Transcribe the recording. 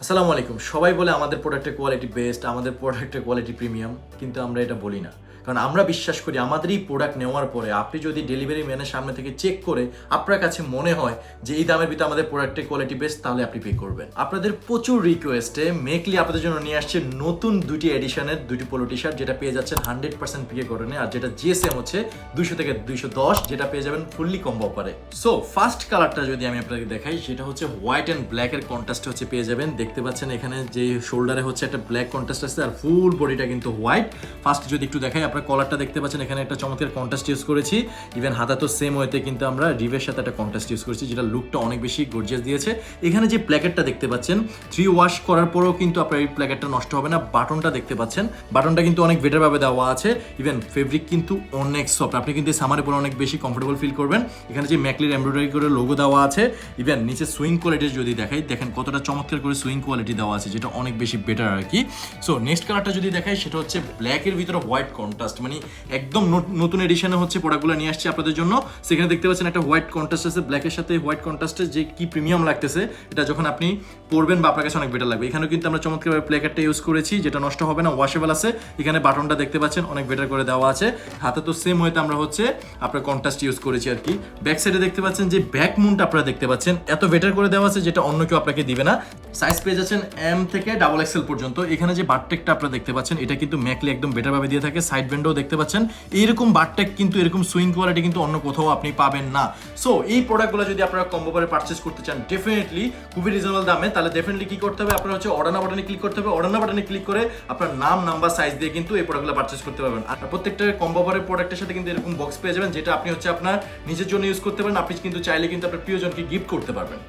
আসসালামু আলাইকুম। সবাই বলে আমাদের প্রোডাক্টের কোয়ালিটি বেস্ট, আমাদের প্রোডাক্টের কোয়ালিটি প্রিমিয়াম, কিন্তু আমরা এটা বলি না। কারণ আমরা বিশ্বাস করি আমাদের এই প্রোডাক্ট নেওয়ার পরে আপনি যদি ডেলিভারি ম্যানের সামনে থেকে চেক করে আপনার কাছে মনে হয় যে এই দামের ভিতরে আমাদের প্রোডাক্টের কোয়ালিটি বেস্ট, তাহলে আপনি পে করবেন। আপনাদের প্রচুর রিকোয়েস্টে মেকলি আপনাদের জন্য নিয়ে আসছে নতুন দুটি এডিশনের দুটি পোলো টি শার্ট, যেটা পেয়ে যাচ্ছেন 100% পিকে কটনে, আর যেটা জিএসএম হচ্ছে 200 থেকে 210, যেটা পেয়ে যাবেন ফুললি কম্বো অফারে। সো ফার্স্ট কালারটা যদি আমি আপনাকে দেখাই, সেটা হচ্ছে হোয়াইট অ্যান্ড ব্ল্যাক এর কন্ট্রাস্ট হচ্ছে পেয়ে যাবেন। দেখতে পাচ্ছেন এখানে যে শোল্ডারে হচ্ছে একটা ব্ল্যাক কন্ট্রাস্ট আছে আর ফুল বডিটা কিন্তু হোয়াইট। ফার্স্ট যদি একটু দেখাই, আপনার কলারটা দেখতে পাচ্ছেন এখানে একটা চমৎকার কন্ট্রাস্ট ইউজ করেছি। ইভেন হাতা তো সেম ওয়েতে কিন্তু আমরা রিভের সাথে একটা কন্ট্রাস্ট ইউজ করেছি, যেটা লুকটা অনেক বেশি গর্জিয়াস দিয়েছে। এখানে যে প্ল্যাকেটটা দেখতে পাচ্ছেন 3 ওয়াশ করার পরেও কিন্তু আপনার এই প্ল্যাকেটটা নষ্ট হবে না। বাটনটা দেখতে পাচ্ছেন, বাটনটা কিন্তু অনেক বেটার ভাবে দেওয়া আছে। ইভেন ফেব্রিক কিন্তু অনেক সফট, আপনি কিন্তু সামারে পরে অনেক বেশি কমফোর্টেবল ফিল করবেন। এখানে যে ম্যাকলির এমব্রয়ডারি করে লোগো দেওয়া আছে। ইভেন নিচে সুইং কোয়ালিটি যদি দেখাই, দেখেন কতটা চমৎকার করে সুইং কোয়ালিটি দেওয়া আছে, যেটা অনেক বেশি বেটার আর কি। সো নেক্সট কালারটা যদি দেখাই, সেটা হচ্ছে ব্ল্যাকের ভিতরে হোয়াইট কন্ট্রাস্ট, মানে একদম নতুন এডিশনে হচ্ছে প্রোডাক্টগুলো নিয়ে আসছে আপনাদের জন্য। সেখানে দেখতে পাচ্ছেন একটা হোয়াইট কন্ট্রাস্ট আছে, ব্ল্যাকের সাথে হোয়াইট কন্ট্রাস্টে যে কি প্রিমিয়াম লাগতেছে, এটা যখন আপনি পরবেন বা আপনার কাছে অনেক বেটার লাগবে। এখানেও কিন্তু আমরা চমৎকারভাবে প্ল্যাকেটটা ইউজ করেছি, যেটা নষ্ট হবে না, ওয়াশেবল আছে। এখানে বাটনটা দেখতে পাচ্ছেন অনেক বেটার করে দেওয়া আছে। হাতে তো সেম হয়তো আমরা হচ্ছে আপনার কন্ট্রাস্ট ইউজ করেছি আর কি। ব্যাক সাইডে দেখতে পাচ্ছেন যে ব্যাক মুনটা আপনারা দেখতে পাচ্ছেন এত বেটার করে দেওয়া আছে, যেটা অন্য কেউ আপনাকে দিবে না। সাইজ পেয়ে যাচ্ছেন এম থেকে ডাবল এক্সেল পর্যন্ত। এখানে যে বারটেকটা আপনারা দেখতে পাচ্ছেন, এটা কিন্তু ম্যাকলি একদম বেটার ভাবে দিয়ে থাকে। সাইড ব্যান্ডও দেখতে পাচ্ছেন এইরকম বারটেক, কিন্তু এরকম সুইং কোয়ালিটি কিন্তু অন্য কোথাও আপনি পাবেন না। সো এই প্রোডাক্টগুলো যদি আপনারা কম্বো করে পারচেজ করতে চান ডেফিনেটলি খুবই রিজনেবল দামে, তাহলে ডেফিনেটলি কি করতে হবে, আপনারা হচ্ছে অর্ডার নাও বাটনে ক্লিক করতে হবে। অর্ডার নাও বাটনে ক্লিক করে আপনার নাম, নাম্বার, সাইজ দিয়ে কিন্তু এই প্রোডাক্টগুলো পারচেজ করতে পারবেন। আর প্রত্যেকটা কম্বো করে প্রোডাক্টের সাথে কিন্তু এরকম বক্স পেয়ে যাবেন, যেটা আপনি হচ্ছে আপনার নিজের জন্য ইউজ করতে পারেন। আপনি কিন্তু চাইলে কিন্তু আপনার প্রিয়জনকে গিফট করতে পারবেন।